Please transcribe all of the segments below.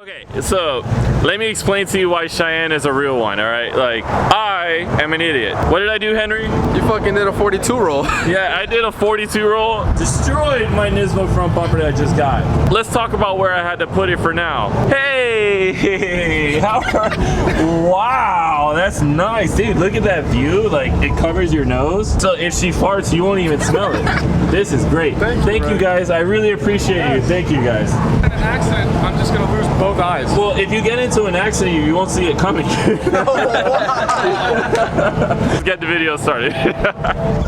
Okay, so let me explain to you why Cheyenne is a real one, alright? Like, I am an idiot. What did I do, Henry? You fucking did a 42 roll. Yeah, I did a 42 roll. Destroyed my Nismo front bumper that I just got. Let's talk about where I had to put it for now. Hey! Wow, that's nice. Dude, look at that view. Like, it covers your nose. So if she farts, you won't even smell it. This is great. Thank you guys. I really appreciate you. Thank you guys. In an accident, I'm just gonna lose both eyes. Well, if you get into an accident, you won't see it coming. Let's get the video started.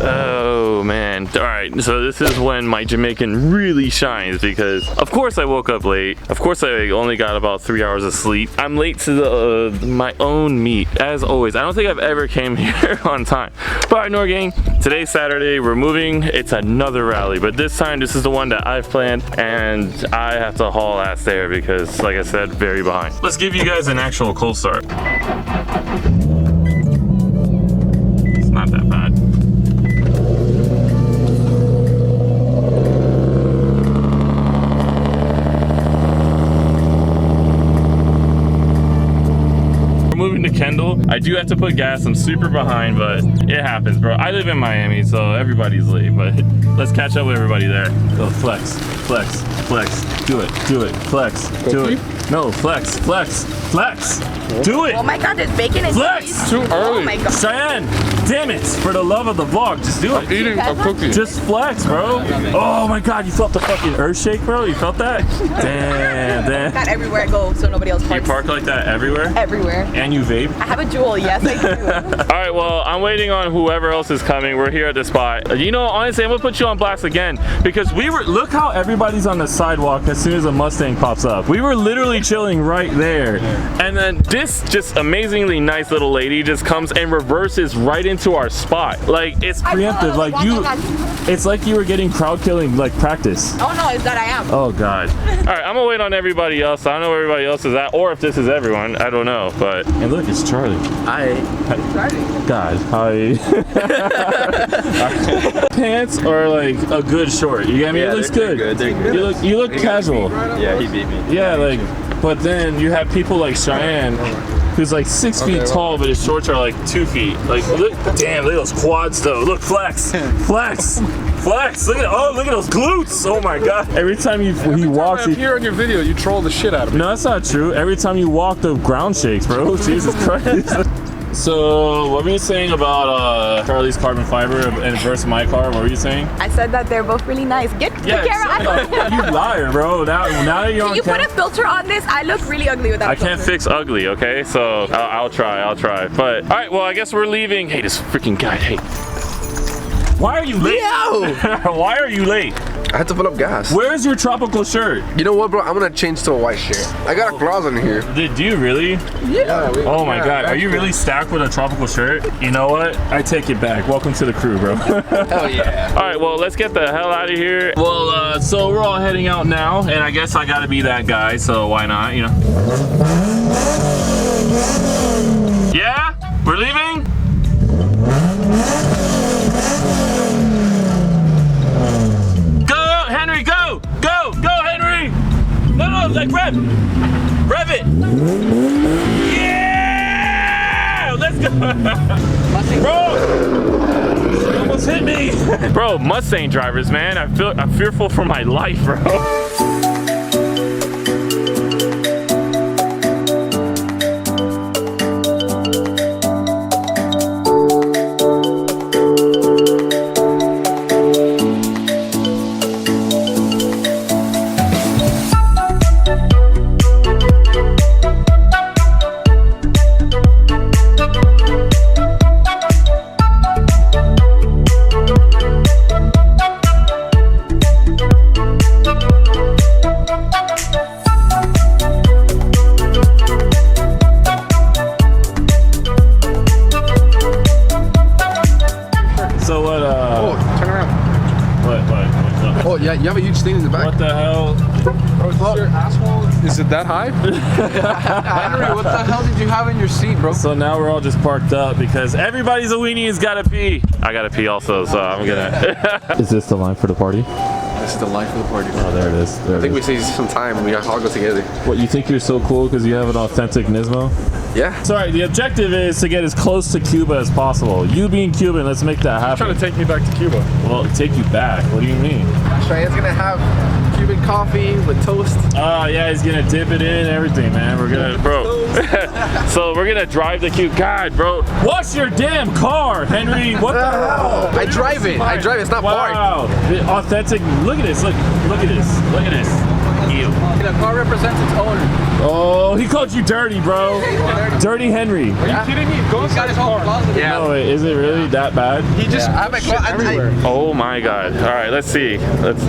Oh man. Alright, so this is when my Jamaican really shines because of course I woke up late. Of course I only got about 3 hours of sleep. I'm late to my own meet, as always. I don't think I've ever came here on time. But alright, Noir gang, today's Saturday, we're moving. It's another rally, but this time this is the one that I've planned and I have to haul ass there because, like I said, very behind. Let's give you guys an actual cold start. It's not that bad. Moving to Kendall. I do have to put gas. I'm super behind, but it happens, bro. I live in Miami, so everybody's late, but let's catch up with everybody there. Go flex, flex, flex. Do it, flex, do it. No, flex, flex, flex. Do it. Oh my god, there's bacon and flex. cheese. Too early. Oh my god. Cheyenne, damn it. For the love of the vlog, just do it. I'm eating a cookie. Just flex, bro. Oh my god, you felt the fucking earth shake, bro? You felt that? Damn. Not everywhere I go, so nobody else You parks. park like that everywhere? Everywhere. And you vape? I have a Juul, yes I do. Alright, well, I'm waiting on whoever else is coming. We're here at the spot. You know, honestly, I'm gonna put you on blast again because look how everybody's on the sidewalk as soon as a Mustang pops up. We were literally chilling right there. And then this just amazingly nice little lady just comes and reverses right into our spot. Like, it's preemptive. Like, it's like you were getting crowd killing, like, practice. Oh no, it's that I am. Oh god. Alright, I'm gonna wait on everybody else. I don't know where everybody else is at, or if this is everyone. I don't know, but. And look, it's Charlie. Hi. Charlie. God, hi. Pants are like a good short. You get me? Yeah, It looks they're good. good. You look casual. Yeah, he beat me. Yeah, like, but then you have people like Cheyenne, who's like 6 feet tall, but his shorts are like 2 feet. Like, look, damn, look at those quads though. Look, flex, flex, flex. Look at those glutes. Oh my god. Every time he walks, I'm here on your video, you troll the shit out of me. No, that's not true. Every time you walk, the ground shakes, bro. Jesus Christ. So, what were you saying about Charlie's carbon fiber and versus my car? What were you saying? I said that they're both really nice. Get the camera out of You liar, bro. Now that you're on You camera. put a filter on this, I look really ugly without I can't fix ugly, okay? So, I'll try. But, alright, well, I guess we're leaving. Hey, this freaking guy, hey. Why are you late? Why are you late? I had to fill up gas. Where's your tropical shirt? You know what, bro? I'm gonna change to a white shirt. I got a clause in here. Do you really? Yeah. Oh my god, are you really stacked with a tropical shirt? You know what? I take it back. Welcome to the crew, bro. Hell yeah. Alright, well, let's get the hell out of here. Well, so we're all heading out now, and I guess I gotta be that guy, so why not, you know? Yeah? We're leaving? Henry, go! Go! Go, Henry! No, like rev it! Yeah! Let's go! Bro! You almost hit me! Bro, Mustang drivers, man. I'm fearful for my life, bro. Yeah, you have a huge stain in the back. What the hell? Bro, is your asshole? Is it that high? Henry, what the hell did you have in your seat, bro? So now we're all just parked up because everybody's a weenie has gotta pee. I gotta pee also, so I'm gonna. Is this the line for the party? This is the life of the party. Oh, there it is. There I think we saved some time. We all go together. What, you think you're so cool because you have an authentic Nismo? Yeah. So, alright, the objective is to get as close to Cuba as possible. You being Cuban, let's make that happen. Trying to take me back to Cuba. Well, take you back. What do you mean? Cheyenne's gonna have Cuban coffee with toast. Oh, yeah, he's gonna dip it in and everything, man. We're gonna, bro. So, we're gonna drive the Cuba. God, bro. Wash your damn car, Henry. What the hell? I drive it. I drive it. It's not parked. Wow. The authentic. Look at this. Look at this. Look at this. Ew. The car represents its owner. Oh, he called you dirty, bro. Dirty Henry. Are you kidding me? Go inside his car. Yeah. No, wait, is it really that bad? He just. I have my car everywhere. Oh my God. All right, let's see. Let's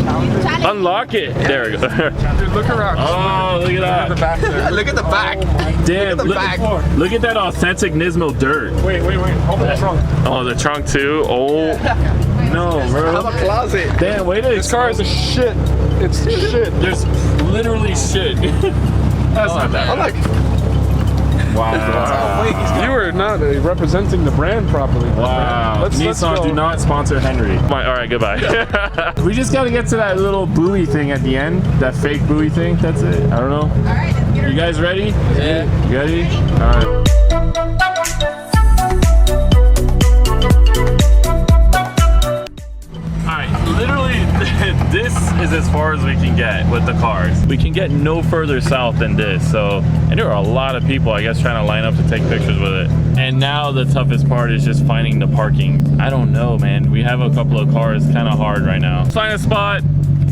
unlock it. There we go. Dude, look around. Oh, look at that. Look at the back. Damn, Look at the back. Look at that authentic Nismo dirt. Wait. Open the trunk. Oh, the trunk too. Oh, no, I have bro. a closet. Damn, wait a This car is a shit. It's shit. There's literally shit. That's not that. I'm like, Wow. you are not representing the brand properly. Wow. Let's Nissan, go. do not sponsor Henry. All right, goodbye. We just got to get to that little buoy thing at the end. That fake buoy thing. That's it. I don't know. All right, let's get her. You guys ready? Yeah. You ready? All right. Literally, this is as far as we can get with the cars. We can get no further south than this. So, and there are a lot of people, I guess, trying to line up to take pictures with it. And now the toughest part is just finding the parking. I don't know, man. We have a couple of cars, kind of hard right now. Find a spot.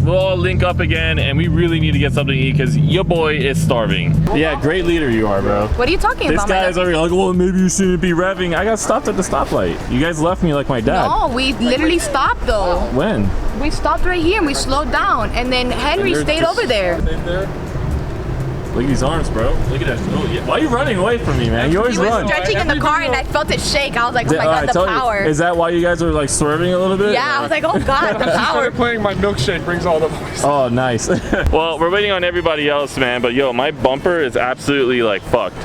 We'll all link up again, and we really need to get something to eat because your boy is starving. Yeah, great leader you are, bro. What are you talking This about? guy is already like, well, maybe you shouldn't be revving. I got stopped at the stoplight. You guys left me like my dad. No, we literally stopped though. When? We stopped right here and we slowed down, and then Henry they're stayed just- over there. Look at these arms, bro. Look at that. Oh, yeah. Why are you running away from me, man? You always He was run. stretching in the car, and I felt it shake. I was like, oh my God, the power. Is that why you guys are like swerving a little bit? Yeah, I was like, oh God, the power. Playing my milkshake brings all the voice. Oh, nice. Well, we're waiting on everybody else, man. But yo, my bumper is absolutely like fucked.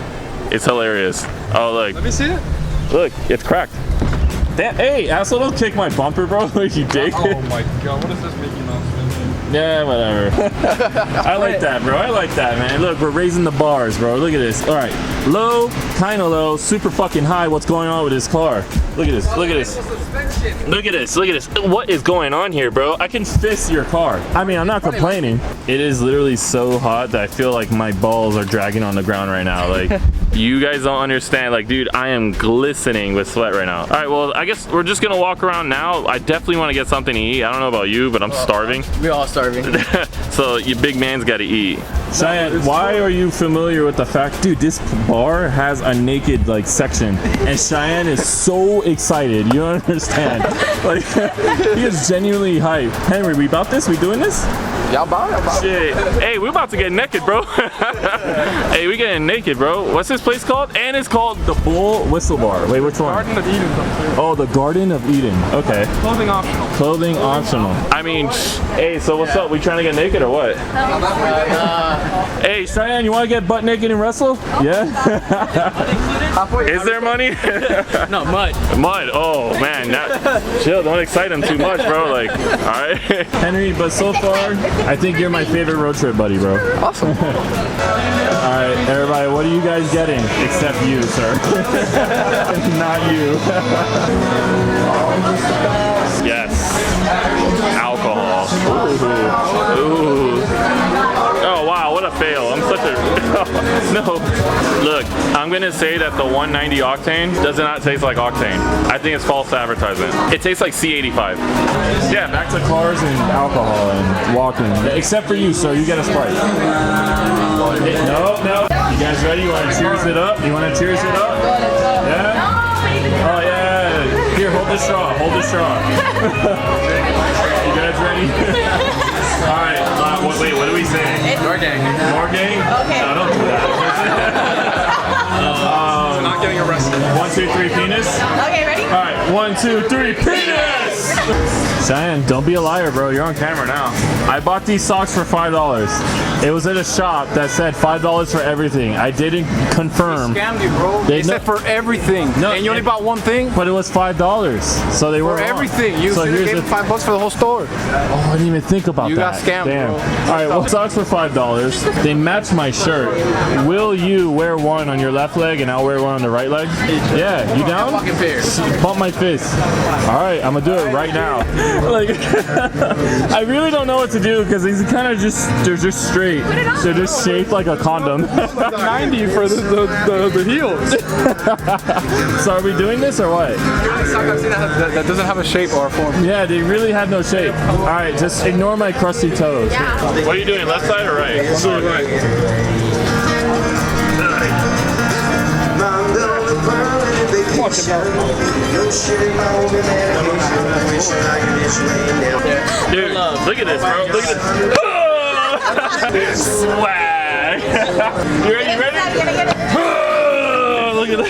It's hilarious. Oh, look. Let me see it. Look, it's cracked. Damn, hey, asshole, don't kick my bumper, bro. You dig? Oh my God, what is this Mickey Mouse thing? Yeah, whatever. I like that, bro. I like that, man. Look, we're raising the bars, bro. Look at this. All right, low, kind of low, super fucking high. What's going on with this car? Look at this. Look at this. Look at this. Look at this. What is going on here, bro? I can fist your car. I mean, I'm not complaining. It is literally so hot that I feel like my balls are dragging on the ground right now. Like, you guys don't understand. Like, dude, I am glistening with sweat right now. All right, well, I guess we're just gonna walk around now. I definitely want to get something to eat. I don't know about you, but I'm starving. We all starving. So your big man's got to eat. Cheyenne, why are you familiar with the fact, dude, this bar has a naked like section, and Cheyenne is so excited. You don't understand. Like, he is genuinely hyped. Henry, we about this? We doing this? Y'all bout? Shit. Hey, we're about to get naked, bro. Hey, we getting naked, bro. What's this place called? And it's called the Bull Whistle Bar. Wait, which one? Garden of Eden. Oh, the Garden of Eden. Okay. Clothing optional. Clothing optional. I mean, hey, so what's up? We trying to get naked or what? Hey, Cheyenne, you want to get butt naked and wrestle? Yeah? Is there money? No, mud. Mud. Oh, man. Chill. Don't excite him too much, bro. Like, all right. Henry, but so far, I think you're my favorite road trip buddy, bro. Awesome. All right, everybody, what are you guys getting? Except you, sir. Not you. Yes. Alcohol. Ooh. Oh, wow, what a fail. I'm such a... No. Look, I'm going to say that the 190 octane does not taste like octane. I think it's false advertisement. It tastes like C85. Yeah, back to cars and alcohol and walking. Except for you, sir. You get a Sprite. No. You guys ready? You want to cheers it up? You want to cheers it up? Yeah? Oh, yeah. Here, hold the straw. Hold the straw. You guys ready? All right. Wait, what do we say? More gang. More gang? Okay. No, don't do that. Not getting arrested. 1, 2, 3, penis. Okay, ready? All right, 1, 2, 3, penis! Cheyenne, don't be a liar, bro. You're on camera now. I bought these socks for $5. It was at a shop that said $5 for everything. I didn't confirm. They scammed you, bro. They said for everything. No, and you only bought one thing? But it was $5. So they were for everything. You so gave them $5 for the whole store. Oh, I didn't even think about that. You got scammed, bro. Alright, well, socks for $5. They match my shirt. Will you wear one on your left leg and I'll wear one on the right leg? Yeah, you down? Bump my fist. Alright, I'm gonna do it right now. Like, I really don't know what to do because these kind of just, they're just straight. They're just shaped like a condom. 90 for the heels. So are we doing this or what? That doesn't have a shape or a form. Yeah, they really had no shape. Alright, just ignore my crusty toes. Yeah. What are you doing, left side or right? Right. Dude, look at this, bro. Look at this. Swag. You ready? Look at that.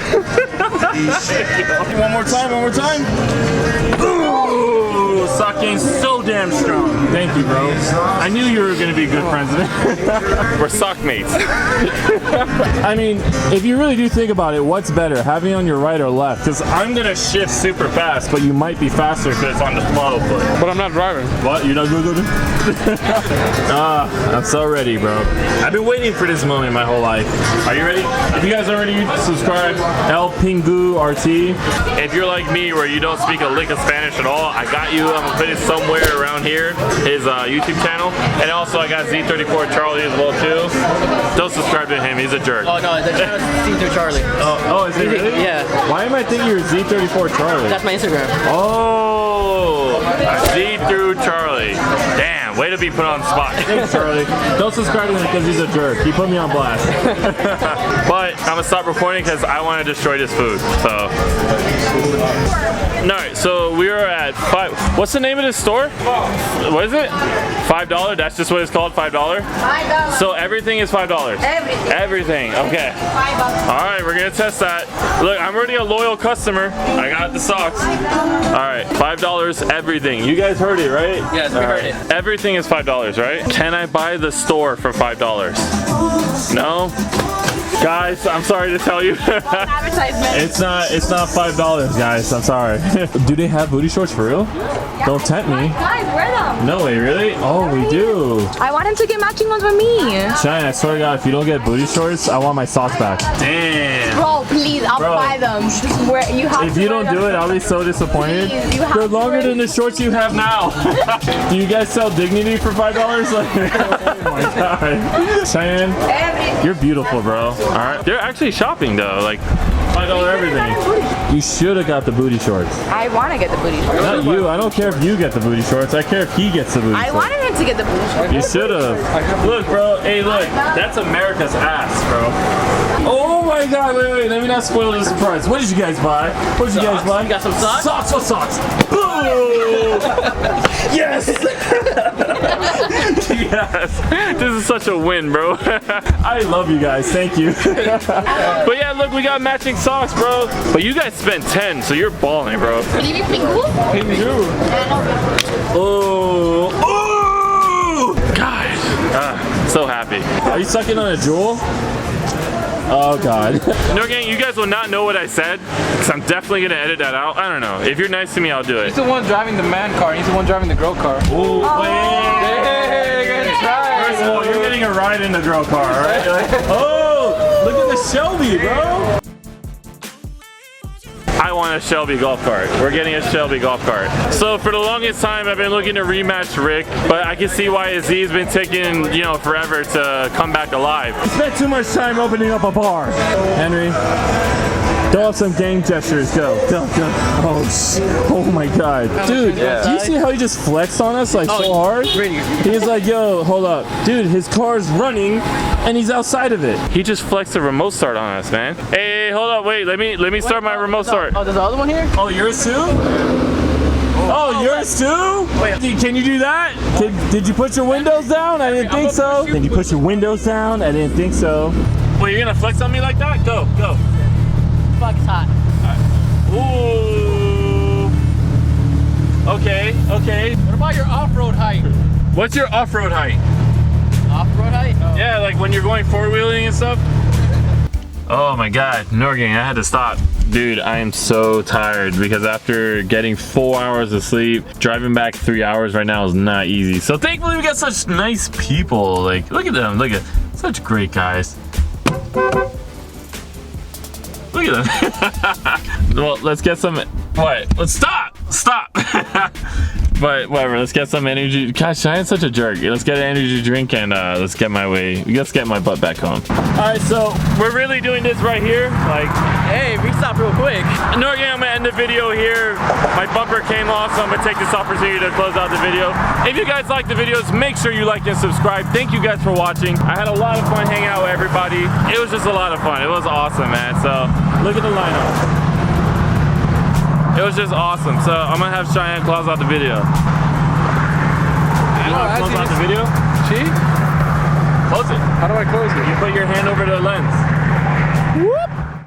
One more time. Ooh, sock game's so damn strong. Thank you, bro. I knew you were gonna be good friends. We're sock mates. I mean, if you really do think about it, what's better, having on your right or left? Because I'm gonna shift super fast, but you might be faster because it's on the flow foot. But I'm not driving. What? You're not good? I'm so ready, bro. I've been waiting for this moment my whole life. Are you ready? If you guys already subscribed, El Pingu RT. If you're like me, where you don't speak a lick of Spanish at all, I got you. I'm gonna put it somewhere around here. His YouTube channel, and also I got Z34 Charlie as well too. Don't subscribe to him. He's a jerk. Oh no, the channel is Z3 Charlie. Oh, is it really? Yeah. Why am I thinking you're Z34 Charlie? That's my Instagram. Oh, Z through Charlie. Damn, way to be put on the spot. Thanks, Charlie. Don't subscribe to him because he's a jerk. He put me on blast. But I'm gonna stop recording because I want to destroy this food. So. Alright, so we are at what's the name of this store? What is it? $5? That's just what it's called, $5? $5. So everything is $5? Everything, okay. $5. Alright, we're gonna test that. Look, I'm already a loyal customer. I got the socks. Alright, $5 everything. You guys heard it, right? Yes, we heard it. Everything is $5, right? Can I buy the store for $5? No? Guys, I'm sorry to tell you. Advertisement. It's not $5, guys. I'm sorry. Do they have booty shorts for real? Yeah. Don't tempt me. Guys, wear them. No way, really? Oh, we do. I want him to get matching ones with me. Cheyenne, I swear to God, if you don't get booty shorts, I want my socks back. Damn. Bro, please, I'll buy them. Just wear. You have If to you wear don't them. do it, I'll be so disappointed. Please, you have They're to longer wear than the shorts you have now. Do you guys sell Dignity for $5? Like, oh my God. Cheyenne, you're beautiful, bro. All right. They're actually shopping though, like $5 everything. You should have got the booty shorts. I want to get the booty shorts. Not you. I don't care if you get the booty shorts. I care if he gets the booty shorts. I wanted him to get the booty shorts. You should have. Look, bro. Hey, look. That's America's ass, bro. Oh my God. Wait. Let me not spoil the surprise. What did you guys buy? What did you guys buy? You got some socks? Socks. What socks? Boom! Yes. Yes. This is such a win, bro. I love you guys. Thank you. But yeah, look, we got matching socks, bro. But you guys spent 10, so you're balling, bro. Can you be Pingu? Oh. Gosh. So happy. Are you sucking on a jewel? Oh God. No, gang, you guys will not know what I said, because I'm definitely gonna edit that out. I don't know. If you're nice to me, I'll do it. He's the one driving the man car, he's the one driving the girl car. Ooh, Hey, good try. First of all, you're getting a ride in the girl car, right? Oh, look at the Shelby, bro. I want a Shelby golf cart. We're getting a Shelby golf cart. So for the longest time, I've been looking to rematch Rick, but I can see why Aziz's been taking, forever to come back alive. He spent too much time opening up a bar. Henry, throw up some gang gestures. Go. Oh my God. Dude, do you see how he just flexed on us so hard? He's like, yo, hold up. Dude, his car's running and he's outside of it. He just flexed a remote start on us, man. Hey, hold up, wait, let me start my remote start. Oh, there's the other one here? Oh, yours too? Oh, yours too? Wait, can you do that? Did you put your windows down? I didn't think so. Did you put your windows down? I didn't think so. Wait, you're gonna flex on me like that? Go. Fuck, it's hot. Ooh. Okay, okay. What about your off-road height? What's your off-road height? Off-road height? Oh. Yeah, like when you're going four-wheeling and stuff. Oh my God, Norgang, I had to stop. Dude, I am so tired because after getting 4 hours of sleep, driving back 3 hours right now is not easy. So thankfully we got such nice people. Like, look at them, look at such great guys. Look at them. Well, let's get some, what? Let's stop. But whatever, let's get some energy. Gosh, Cheyenne's such a jerk. Let's get an energy drink and let's get my butt back home. All right, so we're really doing this right here. Like, Hey, we stopped real quick. Norgang, I'm gonna end the video here. My bumper came off, so I'm gonna take this opportunity to close out the video. If you guys like the videos, make sure you like and subscribe. Thank you guys for watching. I had a lot of fun hanging out with everybody. It was just a lot of fun. It was awesome, man. So look at the lineup. It was just awesome. So I'm gonna have Cheyenne close out the video. You wanna close out the video? She? Close it. How do I close it? You put your hand over the lens. Whoop.